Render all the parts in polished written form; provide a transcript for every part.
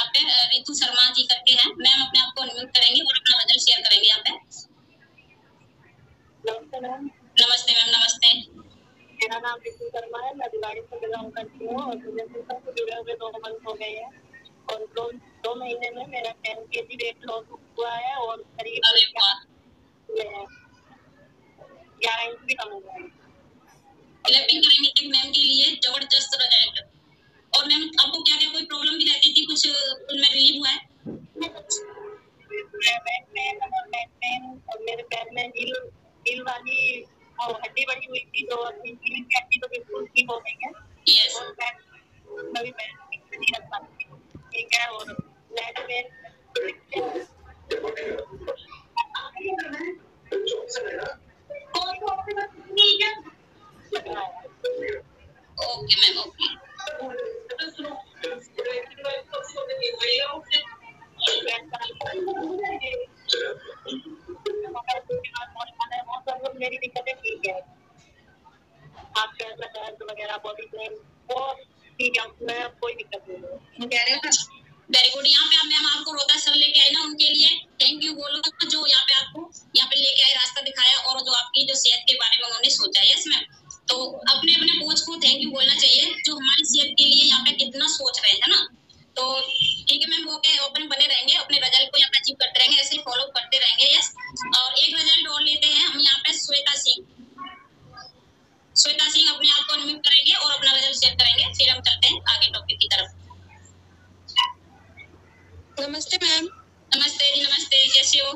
यहाँ पे रितु शर्मा जी करके हैं। मैम अपने आप को अनम्यूट करेंगे और अपना रिजल्ट शेयर करेंगे यहाँ पे। नमस्ते मैम। नमस्ते मैम, नमस्ते। मेरा नाम रितु शर्मा है, मैं दिवाली से बिलोंग करती हूँ और मुझे से जुड़े हुए 2 मंथ हो गए हैं और 2 महीने में मेरा 10 kg वेट लॉस हुआ है और करीब 11 इंच भी कम हुआ है। क्लैपिंग करेंगे मैम के लिए, जबरदस्त रिजल्ट। और मैम आपको क्या क्या कोई प्रॉब्लम भी रहती थी, कुछ उनमें रिलीव हुआ है? और मेरे पैर में हील वाली हड्डी बड़ी हुई थी तो हड्डी तो बिल्कुल ठीक हो गई है। यस। और मैं भी पैर नहीं रख पाती, ठीक है। और लेग में ओके मैम, ओके। मेरी दिक्कतें ठीक है, आपका दर्द वगैरह बॉडी पेन वो ठीक है, मैं कोई दिक्कत नहीं है। Very good. यहाँ पे मैम आपको रोहतास सर लेके आए ना, उनके लिए थैंक यू बोलो, जो यहाँ पे आपको यहाँ पे लेके आए, रास्ता दिखाया और जो आपकी जो सेहत के बारे में उन्होंने सोचा। यस मैम, तो अपने अपने कोच को थैंक यू बोलना चाहिए जो हमारी सेहत के लिए यहाँ पे कितना सोच रहे हैं ना। तो ठीक है मैम, ओके, ओपन बने रहेंगे, अपने रिजल्ट को यहाँ पे अचीव करते रहेंगे, ऐसे ही फॉलो करते रहेंगे। यस। और एक रिजल्ट और लेते हैं हम यहाँ पे। श्वेता सिंह अपने आप को अनम्यूट करेंगे और अपना रिजल्ट शेयर करेंगे, फिर हम चलते हैं आगे टॉपिक की तरफ। नमस्ते मैम। नमस्ते जी, नमस्ते, कैसे हो?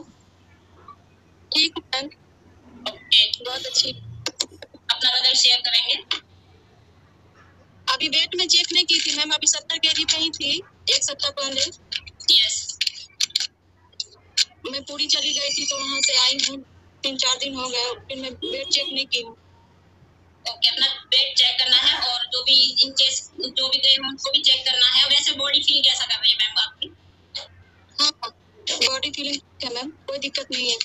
ठीक मैम। ओके, बहुत अच्छी। अपना रिजल्ट शेयर करेंगे। अभी वेट में चेक नहीं की थी मैम, अभी 70 kg पे ही थी 1 सप्ताह पहले। यस। मैं पूरी चली गई थी तो वहाँ से आई हूँ, 3-4 दिन हो गए, फिर मैं वेट चेक नहीं की हूँ। ओके, अपना वेट चेक करना है और जो भी इंचेस जो भी गए हैं उनको भी चेक करना है। वैसे बॉडी फील कैसा कर रही है मैम आपकी? हाँ, बॉडी फीलिंग है मैम, कोई दिक्कत नहीं है।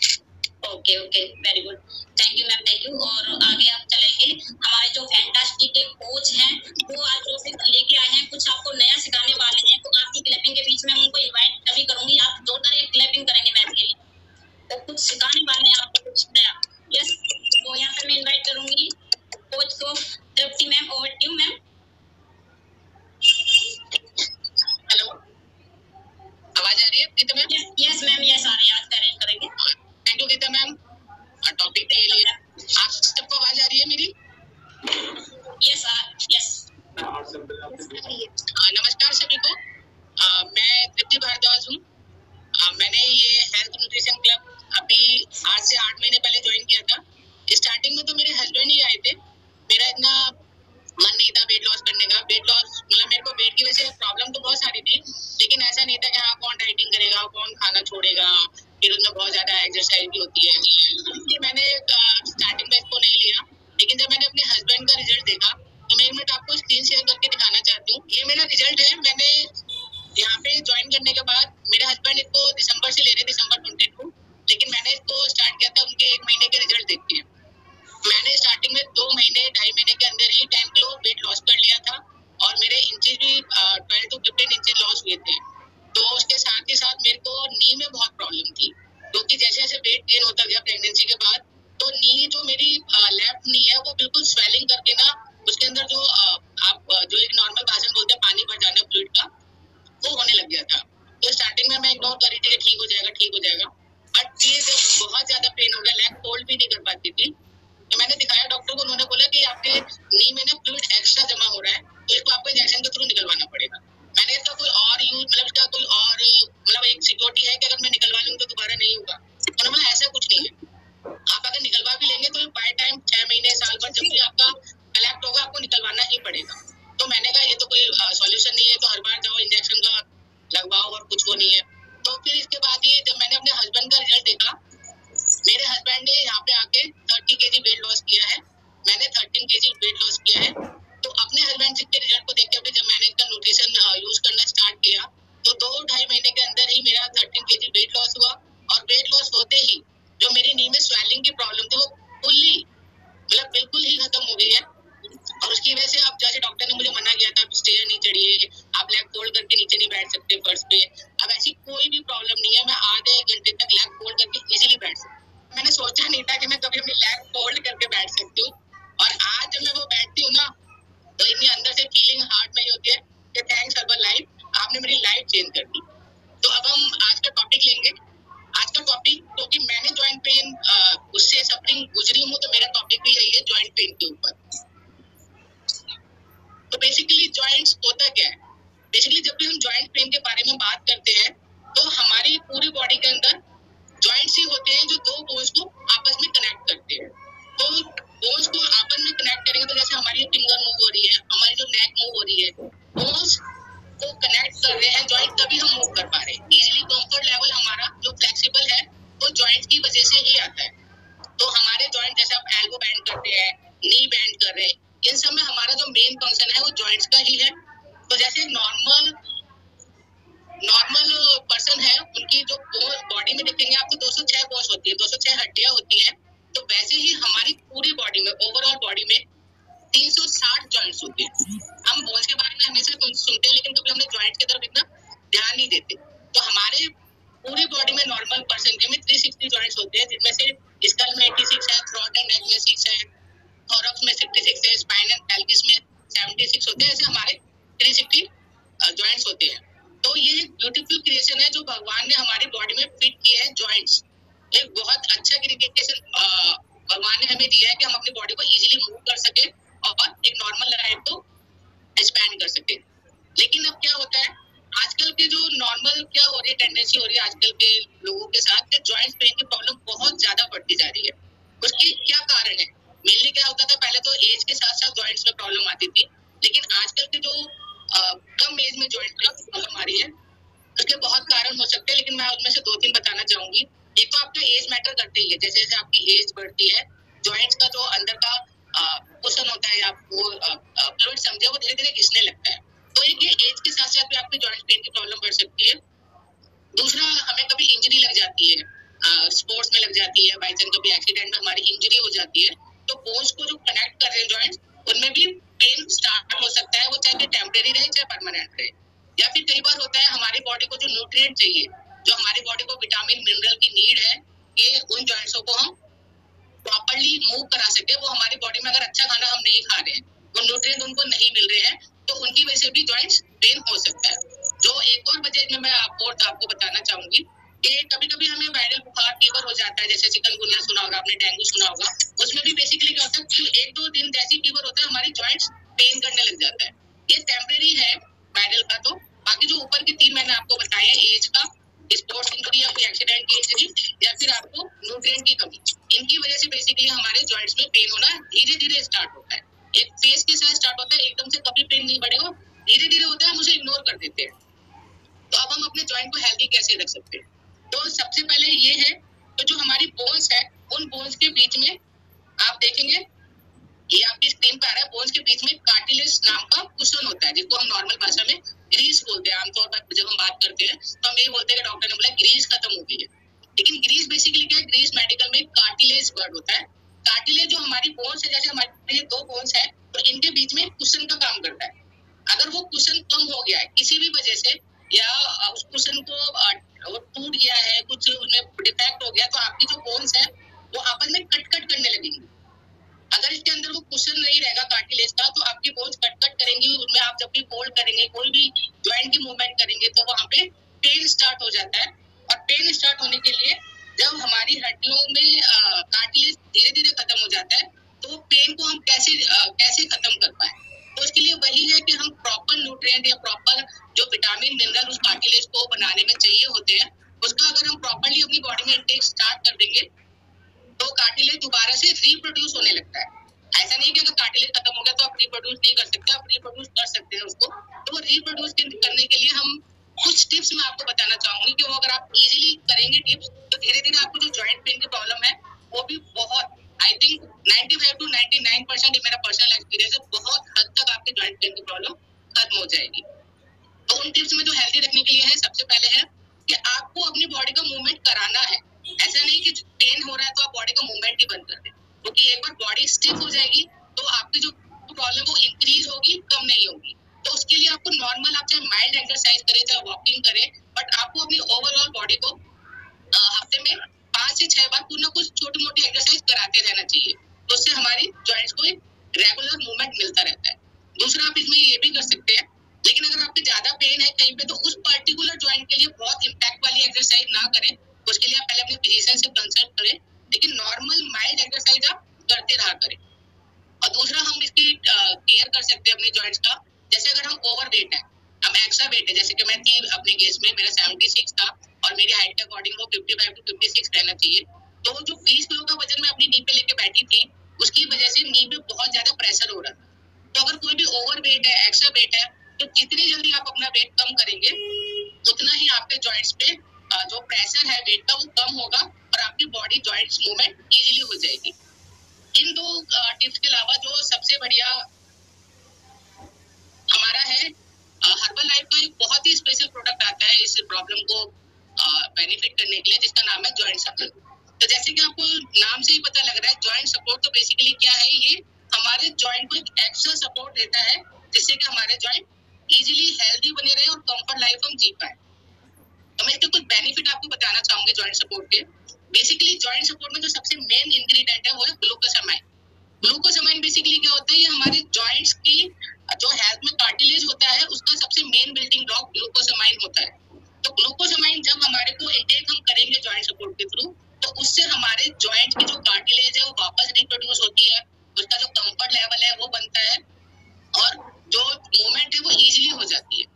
Okay okay, very good, thank you ma'am, thank you. और आगे आप चलेंगे, हमारे जो फैंटास्टिक के कोच हैं वो आज जो लेके आए हैं, कुछ आपको नया सिखाने वाले हैं। तो आपकी क्लैपिंग के बीच में उनको इनवाइट अभी करूंगी, आप जोरदार एक क्लैपिंग करेंगे मैम के लिए, तो कुछ सिखाने वाले हैं आपको कुछ नया। यस, तो यहाँ पर मैं इन्वाइट करूंगी कोच को। Tripti ma'am, over to you ma'am. Hello, आवाज आ रही है Geeta ma'am? Yes ma'am, yes आ रही है, आज का अरेंज करेंगे। Thank you Geeta ma'am. Topic के लिए आप सबको आवाज आ रही है मेरी? Yes yes. नमस्कार सभी को, मैं तृप्ति भारद्वाज हूँ। मैंने ये हेल्थ न्यूट्रिशन क्लब अभी आज से 8 महीने पहले ज्वाइन किया था। स्टार्टिंग में तो मेरे हस्बैंड ही आए थे, मेरा इतना मन नहीं था वेट लॉस करने का। वेट लॉस मतलब मेरे को वेट की वजह से प्रॉब्लम तो बहुत सारी थी, लेकिन ऐसा नहीं था कि हाँ कौन डाइटिंग करेगा, कौन खाना छोड़ेगा, फिर उसमें बहुत ज्यादा एक्सरसाइज भी होती है, इसलिए मैंने स्टार्टिंग में इसको नहीं लिया। लेकिन जब मैंने अपने हस्बैंड का रिजल्ट देखा तो मैं 1 मिनट आपको स्क्रीन शेयर करके दिखाना चाहती हूँ। ये मेरा रिजल्ट है। मैंने यहाँ पे ज्वाइन करने के बाद मेरे हस्बैंड इसको दिसंबर से ले रहे, दिसंबर 22, लेकिन मैंने इसको स्टार्ट किया था उनके 1 महीने के रिजल्ट देख के। मैंने स्टार्टिंग में 2 महीने 2.5 महीने के अंदर ही 10 किलो वेट लॉस कर लिया था और मेरे इंचेस भी 12 to 15 इंचेस लॉस हुए थे। तो उसके साथ ही साथ मेरे को नी में बहुत प्रॉब्लम थी, क्योंकि जैसे जैसे वेट गेन होता गया प्रेगनेंसी के बाद, तो नी जो मेरी लेफ्ट नी है वो बिल्कुल स्वेलिंग करके ना, उसके अंदर जो आप जो एक नॉर्मल भाषा बोलते हैं पानी भर जाना फ्लूइड का, वो होने लग गया था। तो स्टार्टिंग में मैं इग्नोर कर रही थी कि ठीक हो जाएगा ठीक हो जाएगा, बट फिर जब बहुत ज्यादा पेन हो गया, लेग होल्ड भी नहीं कर पाती थी, तो मैंने दिखाया डॉक्टर को। उन्होंने बोला कि आपके नी में ना फ्लूइड एक्स्ट्रा जमा हो रहा है, तो इसको आपको इंजेक्शन के थ्रू निकलवाना पड़ेगा। मैंने इसका कोई और यूज मतलब इसका कोई और मतलब एक सिक्योरिटी है कि अगर मैं निकलवा लूंगी तो दोबारा नहीं होगा? उन्होंने बोला ऐसा कुछ नहीं है, आप अगर निकलवा भी लेंगे तो बाय टाइम 6 महीने साल भर जब भी आपका कलेक्ट होगा आपको निकलवाना ही पड़ेगा। तो मैंने कहा ये तो कोई सॉल्यूशन नहीं है, तो हर बार जाओ इंजेक्शन का लगवाओ और कुछ वो नहीं है। तो फिर इसके बाद ये जब मैंने अपने हस्बैंड का रिजल्ट देखा, मेरे हस्बैंड ने यहाँ पे आके 30 kg वेट लॉस किया है, मैंने 13 kg वेट लॉस किया है। तो अपने हस्बैंड के रिजल्ट को देख के जब मैंने इसका न्यूट्रिशन यूज करना स्टार्ट किया तो 2-2.5 महीने के अंदर ही मेरा 13 kg वेट लॉस हुआ। और वेट लॉस होते ही जो मेरी नी में स्वेलिंग की प्रॉब्लम थी वो फुल्ली मतलब बिल्कुल ही खत्म हो गई है। और उसकी वजह से अब जैसे डॉक्टर ने मुझे मना किया था स्टेयर नहीं चढ़िए, आप लेग फोल्ड करके नीचे नहीं बैठ सकते फर्श पे। अब ऐसी कोई भी प्रॉब्लम नहीं है, मैं आधे घंटे तक लेग फोल्ड करके इजीली बैठ सकती। मैंने सोचा नहीं था कि मैं कभी अपनी लेग फोल्ड करके बैठ सकती हूँ, और आज जब मैं वो बैठती हूँ ना तो इतनी अंदर से फीलिंग हार्ट में ही होती है कि थैंक्स हर्बलाइफ, आपने मेरी लाइफ चेंज कर दी। तो अब हम आज का टॉपिक लेंगे। आज का टॉपिक, क्योंकि मैंने जॉइंट पेन उससे सफरिंग गुजरी हूँ, तो मेरा टॉपिक भी यही है जॉइंट पेन के ऊपर। तो बेसिकली जॉइंट्स होता क्या है? बेसिकली जब भी हम जॉइंट पेन के बारे में बात करते हैं तो हमारी पूरी बॉडी के अंदर जॉइंट्स ही होते हैं जो दो बोन्स को आपस में कनेक्ट करते हैं। तो बोन्स को आपस में कनेक्ट करेंगे तो जैसे हमारी फिंगर मूव हो रही है, हमारी जो नेक मूव हो रही है, बोन्स को कनेक्ट कर रहे हैं जॉइंट, तभी हम मूव कर पा रहे हैं इजीली। कंफर्ट लेवल हमारा जो फ्लेक्सिबल है वो जॉइंट्स की वजह से ही आता है। तो हमारे जॉइंट जैसे आप एल्बो बैंड करते हैं, नी बैंड कर रहे हैं, इन सब में हमारा जो मेन फंक्शन है वो जॉइंट्स का ही है। तो जैसे नॉर्मल पर्सन है, उनकी जो बॉडी में देखेंगे आप तो 206 बोन्स होती है, 206 हड्डियां होती है। तो वैसे ही हमारी पूरी बॉडी में, ओवरऑल बॉडी में 360 जॉइंट्स होते हैं। हम बोन्स के बारे में हमेशा सुनते हैं, लेकिन कभी हमने जॉइंट्स की तरफ इतना ध्यान नहीं देते। तो हमारे पूरी बॉडी में नॉर्मल पर्सन के में 360 जॉइंट्स होते हैं, जिनमें से स्कल में 86 है, थ्रोट एंड नेक में 6 है, थोरक्स में 66 है, स्पाइन एंड पेल्विस में 76 होते हैं। ऐसे हमारे 360 जॉइंट्स होते हैं। तो ये एक ब्यूटीफुल क्रिएशन है जो भगवान ने हमारी बॉडी में फिट किया है। जॉइंट्स एक बहुत अच्छा क्रिएशन भगवान ने हमें दिया है कि हम अपनी बॉडी को इजीली मूव कर सके और एक नॉर्मल लाइफ को एक्सपैंड कर सके। लेकिन अब क्या होता है, आजकल के जो नॉर्मल क्या हो रही है, टेंडेंसी हो रही है आजकल के लोगों के साथ कि जॉइंट पेन की प्रॉब्लम बहुत ज्यादा बढ़ती जा रही है। उसकी क्या कारण है? मेनली क्या होता था, पहले तो एज के साथ साथ जॉइंट्स में प्रॉब्लम आती थी, लेकिन आजकल के जो कम एज में जॉइंट में प्रॉब्लम आ रही है, उसके बहुत कारण हो सकते हैं, लेकिन मैं उनमें से 2-3 बताना चाहूंगी। एक तो आपका एज मैटर करते ही है। जैसे जैसे आपकी एज बढ़ती है, जॉइंट्स का जो अंदर का कुशन होता है, आपको फ्लूइड समझे, वो धीरे धीरे घिसने लगता है। तो एक ये एज के साथ साथ भी आपकी जॉइंट पेन की प्रॉब्लम बढ़ सकती है। दूसरा, हमें कभी इंजरी लग जाती है, स्पोर्ट्स में लग जाती है, बाई चांस कभी एक्सीडेंट में हमारी इंजरी हो जाती है, तो बोन्स को जो कनेक्ट कर रहे हैं जॉइंट्स, उनमें भी पेन स्टार्ट हो सकता है। वो चाहे टेम्परेरी रहे चाहे परमानेंट रहे। या फिर कई बार होता है हमारी बॉडी को जो न्यूट्रिएंट चाहिए, जो हमारी बॉडी को विटामिन मिनरल की नीड है, कि उन जॉइंट्सों को हम प्रॉपर्ली मूव करा सके। वो हमारी बॉडी में अगर अच्छा खाना हम नहीं खा रहे हैं, वो न्यूट्रिएंट उनको नहीं मिल रहे हैं, तो उनकी वजह से भी जॉइंट्स पेन हो सकता है। जो एक और वजह में मैं आपको बताना चाहूंगी कि कभी कभी हमें वायरल बुखार, फीवर हो जाता है, जैसे चिकनगुनिया सुना होगा आपने, डेंगू सुना होगा। उसमें भी बेसिकली क्या होता है कि 1-2 दिन जैसी फीवर होता है, हमारी जॉइंट्स पेन करने लग जाता है। ये टेम्परेरी है वायरल का। तो बाकी जो ऊपर की 3 मैंने आपको बताए, एज का, स्पोर्ट्स इंजरी या फिर एक्सीडेंट की इंजरी, या फिर आपको न्यूट्रिएंट की कमी, इनकी वजह से बेसिकली हमारे जॉइंट्स में पेन होना धीरे धीरे स्टार्ट होता है। एक फेज के साथ स्टार्ट होता है, एकदम से कभी पेन नहीं बढ़ेगा, धीरे धीरे होता है, हम उसे इग्नोर कर देते हैं। तो अब हम अपने जॉइंट को हेल्दी कैसे रख सकते हैं? तो सबसे पहले ये है, तो जो हमारी बोन्स है, उन बोन्स के बीच में आप देखेंगे, ये आपकी स्क्रीन पर आ रहा है, बोन्स के बीच में कार्टिलेज नाम का कुशन होता है, जिसको हम नॉर्मल भाषा में ग्रीस बोलते हैं। आमतौर पर जब हम बात करते हैं तो हम ये बोलते हैं कि डॉक्टर ने बोला ग्रीस खत्म हो गई है, लेकिन ग्रीस बेसिकली क्या है? ग्रीस मेडिकल में कार्टिलेज वर्ड होता है। कार्टिलेज जो हमारी बोन्स है, जैसे हमारे ये 2 बोन्स है, तो इनके बीच में कुशन का काम करता है। अगर वो कुशन कम हो गया है किसी भी वजह से, या उस कुशन को वो टूट गया है, कुछ उनमें डिफेक्ट हो गया, तो आपकी जो बोन्स है वो आपस में कट करने लगेंगी। अगर इसके अंदर वो कुशन नहीं रहेगा कार्टिलेज का, तो आपकी बोन्स कट करेंगी। उनमें आप जब भी फोल्ड करेंगे, कोई भी जॉइंट की मूवमेंट करेंगे, तो वहां पे पेन स्टार्ट हो जाता है। और पेन स्टार्ट होने के लिए जब हमारी हड्डियों में कार्टिलेज धीरे धीरे खत्म हो जाता है, तो पेन को हम कैसे खत्म कर पाए? तो उसके लिए वही है कि हम प्रॉपर न्यूट्रिएंट या प्रॉपर जो विटामिन मिनरल उस कार्टिलेज को बनाने में चाहिए होते हैं, उसका अगर हम प्रॉपर्ली अपनी बॉडी में इंटेक स्टार्ट कर देंगे, तो कार्टिलेज दोबारा से रिप्रोड्यूस होने लगता है। ऐसा नहीं कि अगर कार्टिलेज खत्म हो गया तो आप रिप्रोड्यूस नहीं कर सकते, आप रिप्रोड्यूस कर सकते हैं उसको। तो वो रिप्रोड्यूस करने के लिए हम कुछ टिप्स मैं आपको बताना चाहूंगी कि वो अगर आप इजीली करेंगे टिप्स, तो धीरे धीरे आपको जो जॉइंट पेन की प्रॉब्लम है वो भी बहुत, आई थिंक 95 to 99% मेरा पर्सनल एक्सपीरियंस है, बहुत हद तक आपके जॉइंट पेन की प्रॉब्लम खत्म हो जाएगी। तो उन टिप्स में जो हेल्दी रखने के लिए है, सबसे पहले है कि आपको अपनी बॉडी का मूवमेंट कराना है। ऐसा नहीं कि पेन हो रहा है तो आप बॉडी का मूवमेंट ही बंद कर दें, क्योंकि एक बार बॉडी स्टिफ हो जाएगी तो आपकी जो प्रॉब्लम वो इंक्रीज होगी, कम नहीं होगी। तो उसके लिए आपको नॉर्मल, आप चाहे माइल्ड एक्सरसाइज करें, चाहे वॉकिंग करें, बट आपको अपनी ओवरऑल बॉडी को हफ्ते में 5 से 6 बार कुछ ना कुछ छोटी मोटी एक्सरसाइज कराते रहना चाहिए। तो उससे हमारी जॉइंट्स को एक रेगुलर मूवमेंट मिलता रहता है। दूसरा, आप इसमें ये भी कर सकते हैं, लेकिन अगर आपको ज्यादा पेन है कहीं पे, तो उस पर्टिकुलर जॉइंट के लिए बहुत इम्पैक्ट वाली एक्सरसाइज ना करें। उसके लिए आप पहले अपने फिजिशियन से कंसल्ट करें, लेकिन नॉर्मल माइल्ड एक्सरसाइज आप करते रहा करें। और दूसरा, हम इसकी केयर कर सकते हैं अपने जॉइंट्स का। जैसे अगर हम ओवर वेट है, हम एक्स्ट्रा वेट है, जैसे कि मैं थी अपने केस में, मेरा 76 था और मेरी हाइट के अकॉर्डिंग वो 55 to 56 रहना चाहिए। तो जो 20 किलो का वजन मैं अपनी नी पे लेके बैठी थी, उसकी वजह से नी पे बहुत ज्यादा प्रेशर हो रहा था। तो अगर कोई भी ओवर वेट है, एक्स्ट्रा वेट है, तो जितनी जल्दी आप अपना वेट कम करेंगे, उतना ही आपके जॉइंट्स पे जो प्रेशर है वेट का, वो कम होगा और आपकी बॉडी जॉइंट्स मूवमेंट इजीली हो जाएगी। इन दो टिप्स के अलावा जो सबसे बढ़िया हमारा है, हर्बल लाइफ का एक बहुत ही स्पेशल प्रोडक्ट आता है इस प्रॉब्लम को बेनिफिट करने के लिए, जिसका नाम है जॉइंट सपोर्ट। तो जैसे कि आपको नाम से ही पता लग रहा है, जॉइंट सपोर्ट तो बेसिकली क्या है, ये हमारे जॉइंट को एक एक्स्ट्रा सपोर्ट देता है, जिससे कि हमारे जॉइंट इजीली हेल्दी बने रहे और कंफर्ट लाइफ हम जी पाए। तो मैं इसके कुछ बेनिफिट आपको बताना चाहूंगी जॉइंट सपोर्ट के। बेसिकली जॉइंट सपोर्ट में जो सबसे मेन इंग्रेडिएंट है वो है ग्लूकोसामाइन। ग्लूकोसामाइन बेसिकली क्या होता है, ये हमारे जॉइंट्स की जो हेल्थ में कार्टिलेज होता है, उसका सबसे मेन बिल्डिंग ब्लॉक ग्लूकोसामाइन होता है। तो ग्लूकोसामाइन जब हमारे को इंटेक हम करेंगे जॉइंट सपोर्ट के थ्रू, तो उससे हमारे जॉइंट की जो कार्टिलेज है वो वापस रिप्रोड्यूस होती है, उसका जो कंफर्ट लेवल है वो बनता है और जो मूवमेंट है वो इजीली हो जाती है।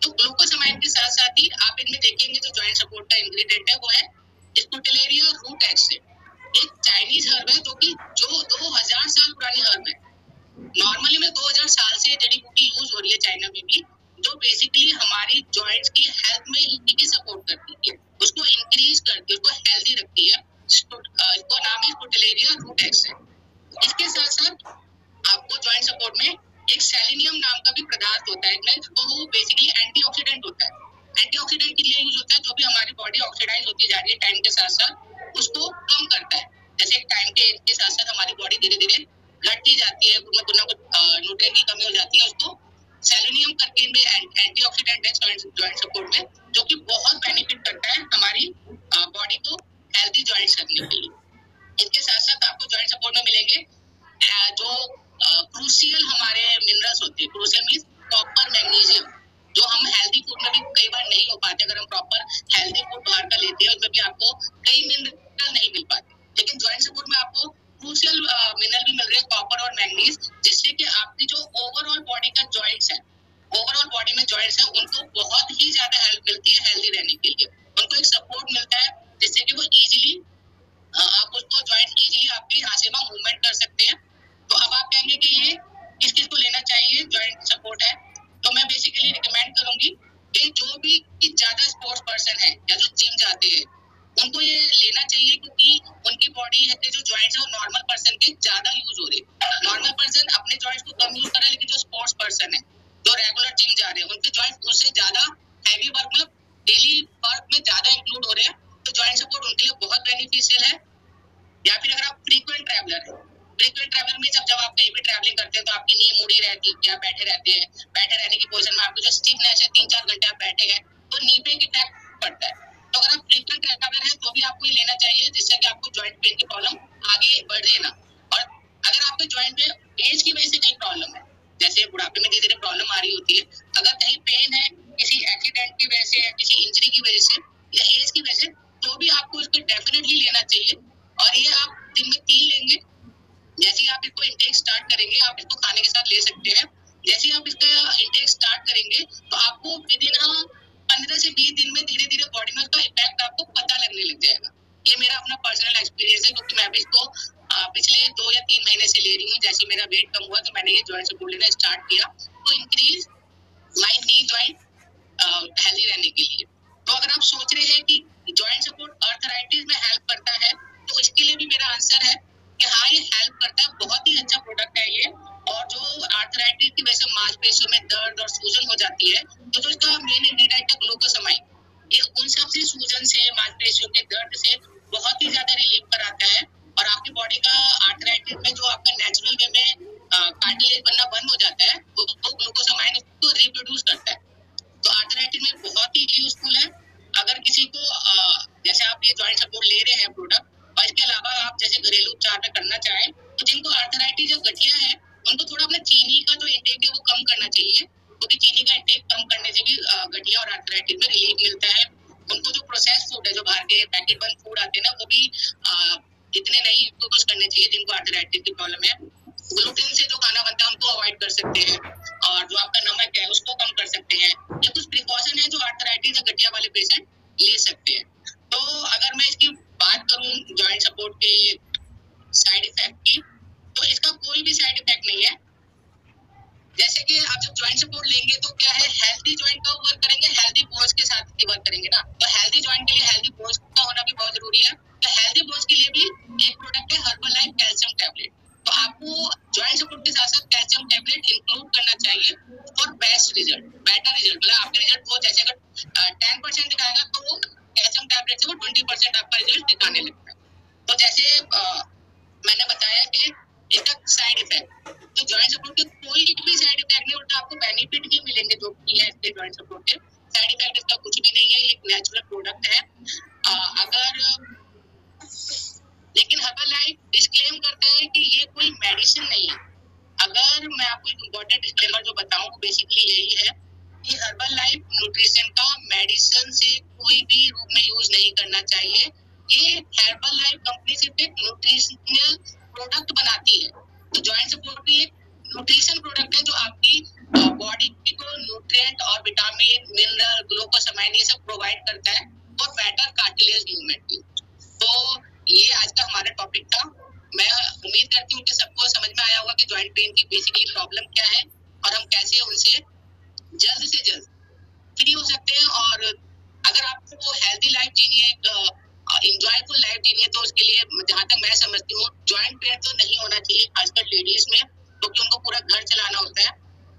तो ग्लूकोसामाइन के साथ साथ ही आप इनमें देखेंगे जो जॉइंट सपोर्ट का इंग्रेडिएंट है वो है स्कुटेलेरिया रूट एक्सेट। एक चाइनीज हर्ब है जो कि 2000 साल पुरानी हर्ब है। नॉर्मली में 2000 साल से जड़ी बूटी यूज हो रही है चाइना में भी, जो बेसिकली हमारी जॉइंट्स की हेल्थ में इनकी सपोर्ट करती है, उसको इंक्रीज करती है, उसको हेल्दी रखती है। इसको नाम है स्कुटेलेरिया रूट एक्सेट। इसके साथ साथ आपको जॉइंट सपोर्ट में एक सेलेनियम नाम का भी पदार्थ होता है, तो वो बेसिकली एंटीऑक्सीडेंट होता है। एंटीऑक्सीडेंट के लिए यूज होता है, जो भी हमारी बॉडी ऑक्सीडाइज होती जा रही है टाइम के साथ साथ, उसको कम करता है। जैसे टाइम के साथ साथ हमारी बॉडी धीरे धीरे घटती जाती है, कुछ ना कुछ न्यूट्रिएंट की कमी हो जाती है, उसको सेलेनियम करके इनमें एंटीऑक्सीडेंट है जॉइंट सपोर्ट में, जो कि बहुत बेनिफिट करता है हमारी बॉडी को हेल्दी जॉइंट्स करने के लिए। इसके साथ साथ आपको जॉइंट सपोर्ट में मिलेंगे जो क्रूशियल हमारे मिनरल्स होते हैं। क्रूशियल मींस कॉपर, मैग्नीशियम, जो हम हेल्दी फूड में भी कई बार नहीं हो पाते। अगर हम प्रॉपर हेल्दी फूड बाहर का लेते हैं, उसमें भी आपको कई मिनरल नहीं मिल पाते, लेकिन जॉइंट सपोर्ट में आपको क्रूशियल मिनरल भी मिल रहे हैं, कॉपर और मैग्नीज, जिससे कि आपकी जो ओवरऑल बॉडी का जॉइंट्स है, ओवरऑल बॉडी में जॉइंट्स है, उनको बहुत ही ज्यादा हेल्प मिलती है हेल्दी रहने के लिए। उनको एक सपोर्ट मिलता है, जिससे कि वो इजीली आप उसको जॉइंट इजीली आपके यहाँ से वहाँ मूवमेंट कर सकते हैं। तो अब आप कहेंगे कि ये किस किस को लेना चाहिए, जॉइंट सपोर्ट है, तो मैं बेसिकली रिकमेंड करूंगी कि जो भी ज्यादा स्पोर्ट्स पर्सन है या जो जिम जाते हैं, उनको ये लेना चाहिए, क्योंकि उनकी बॉडी के जो जॉइंट्स है वो नॉर्मल पर्सन के ज्यादा यूज हो रहे हैं। नॉर्मल पर्सन अपने जॉइंट्स को कम यूज कर रहा है, लेकिन जो स्पोर्ट्स पर्सन है, जो रेगुलर जिम जा रहे हैं, उनके जॉइंट्स उससे ज्यादा हैवी वर्क, मतलब डेली वर्क में ज्यादा इंक्लूड हो रहे हैं। तो जॉइंट सपोर्ट उनके लिए बहुत बेनिफिशियल है। या फिर अगर आप फ्रीक्वेंट ट्रैवलर है, फ्रीक्वेंट ट्रैवलर में जब आप कहीं भी ट्रैवलिंग करते हैं, तो आपकी नींद मुड़ी रहती है, आप बैठे रहते हैं, बैठे रहने की पोजीशन में आपको जो स्टिफनेस है, 3-4 घंटे आप बैठे हैं, तो नी पे इफेक्ट पड़ता है। तो अगर आप फ्रीक्वेंट ट्रैवलर है, तो भी आपको ये लेना चाहिए, जिससे कि आपको जॉइंट पेन की प्रॉब्लम आगे बढ़े ना। और अगर आपके जॉइंट में एज की वजह से कहीं प्रॉब्लम है, जैसे बुढ़ापे में धीरे धीरे प्रॉब्लम आ रही होती है, अगर कहीं पेन है किसी एक्सीडेंट की वजह से, किसी इंजरी की वजह से या एज की वजह से, तो भी आपको इसको डेफिनेटली लेना चाहिए। और ये आप दिन में 3 लेंगे। जैसे ही आप इसको इंटेक स्टार्ट करेंगे, आप इसको खाने के साथ ले सकते हैं। जैसे ही आप इसका इंटेक स्टार्ट करेंगे, तो आपको विदिन 15 से 20 दिन में धीरे धीरे बॉडी में उसका इफेक्ट आपको पता लगने लग जाएगा। ये मेरा अपना पर्सनल एक्सपीरियंस है, क्योंकि मैं भी इसको पिछले 2 या 3 महीने से ले रही हूँ। जैसे मेरा वेट कम हुआ, तो मैंने ये जॉइंट सपोर्ट लेना स्टार्ट किया, तो increase my knee joint healthy रहने के लिए। तो अगर आप सोच रहे हैं कि जॉइंट सपोर्ट आर्थराइटिस में हेल्प करता है, तो इसके लिए भी मेरा आंसर है कि हाँ, ये हेल्प करता है, बहुत ही अच्छा प्रोडक्ट है ये। और जो आर्थराइटिस की वजह से मांसपेशियों में दर्द और सूजन हो जाती है, तो जो इसका मेन इंग्रेडिएंट है ग्लूकोसामाइन, ये उन सब से सूजन से, मांसपेशियों के दर्द से बहुत ही ज्यादा रिलीफ कराता है। और आपकी बॉडी का आर्थराइटिस में जो आपका नेचुरल वे में कार्टिलेज बनना बंद हो जाता है, वो ग्लूकोसामाइन उसको रिप्रोड्यूस करता है। तो आर्थराइटिस में बहुत ही यूजफुल है। अगर किसी को जैसे आप ये जॉइंट सपोर्ट ले रहे हैं प्रोडक्ट, और इसके अलावा आप जैसे घरेलू उपचार में करना चाहें, तो जिनको आर्थराइटिस या गठिया है उनको थोड़ा अपना चीनी का जो इंटेक है वो कम करना चाहिए, क्योंकि चीनी का इंटेक कम करने से भी गठिया और आर्थराइटिस में रिलीफ मिलता है। उनको जो प्रोसेस फूड है, जो बाहर के पैकेट बंद फूड आते हैं ना, वो भी इतने नहीं यूज करने चाहिए जिनको आर्थराइटिस की प्रॉब्लम है। ग्लूटेन से जो खाना बनता है उनको अवॉइड कर सकते हैं, और जो आपका नमक है उसको कम कर सकते हैं। ये कुछ प्रिकॉशन है जो आर्थराइटिस या गठिया वाले पेशेंट ले सकते हैं। तो अगर मैं इसकी बात करूं जॉइंट सपोर्ट के साइड इफेक्ट की, तो इसका कोई भी साइड इफेक्ट नहीं है। जैसे कि आप जब जॉइंट सपोर्ट लेंगे तो क्या है, हेल्दी जॉइंट का वर्क करेंगे, हेल्दी बोन्स के साथ ही वर्क करेंगे ना। तो हेल्दी जॉइंट के लिए हेल्दी बोन्स का होना भी बहुत जरूरी है। तो हेल्दी बोन्स के लिए भी एक प्रोडक्ट है हर्बलाइफ कैल्शियम टैबलेट। तो आपको जॉइंट सपोर्ट के साथ साथ कैल्शियम टैबलेट इंक्लूड करना चाहिए for best result, better result. मतलब आपके रिजल्ट वो जैसे अगर 10% दिखाएगा तो वो कैल्शियम टैबलेट से वो 20% आपका रिजल्ट दिखाने लगता है। तो जैसे मैंने बताया कि इसका साइड इफेक्ट, तो जॉइंट सपोर्ट के कोई भी साइड इफेक्ट नहीं, उल्टा आपको बेनिफिट ही मिलेंगे जो भी है इसके जॉइंट सपोर्ट के। साइड इफेक्ट इसका कुछ भी नहीं है, ये एक नेचुरल प्रोडक्ट है। लेकिन हर्बलाइफ डिस्क्लेम करता है कि ये कोई मेडिसिन नहीं है। अगर मैं आपको एक इम्पोर्टेंट डिस्क्लेमर जो बताऊं, बेसिकली यही है कि हर्बलाइफ न्यूट्रिशन का मेडिसिन से कोई भी रूप में यूज नहीं करना चाहिए। ये हर्बलाइफ कंपनी सिर्फ एक न्यूट्रिशनल प्रोडक्ट बनाती है। तो जॉइंट सपोर्ट भी एक न्यूट्रिशन प्रोडक्ट है जो आपकी बॉडी को न्यूट्रिएंट और विटामिन, मिनरल, ग्लूकोसामाइन ये सब प्रोवाइड करता है और बेटर कार्टिलेज मूवमेंट की। तो ये आज का हमारा टॉपिक था। मैं उम्मीद करती हूँ कि सबको समझ में आया होगा कि जॉइंट पेन की बेसिकली प्रॉब्लम क्या है और हम कैसे उनसे जल्द से जल्द फ्री हो सकते हैं। और अगर आपको हेल्दी लाइफ जीनी है, इंजॉयफुल लाइफ जीनी है, तो उसके लिए जहाँ तक मैं समझती हूँ जॉइंट पेन तो नहीं होना चाहिए, खासकर लेडीज में, क्योंकि उनको पूरा घर चलाना होता है।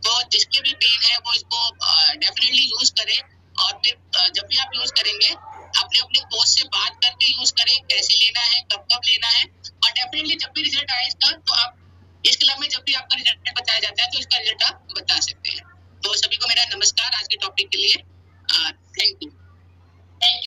तो जिसके भी पेन है वो इसको डेफिनेटली यूज करें, और फिर जब भी आप यूज करेंगे अपने अपने कोच से बात करके यूज करें, कैसे लेना है, कब कब लेना है। और डेफिनेटली जब भी रिजल्ट आए इसका, तो आप इस क्लब में जब भी आपका रिजल्ट बताया जाता है तो इसका रिजल्ट आप बता सकते हैं। तो सभी को मेरा नमस्कार आज के टॉपिक के लिए। Thank you.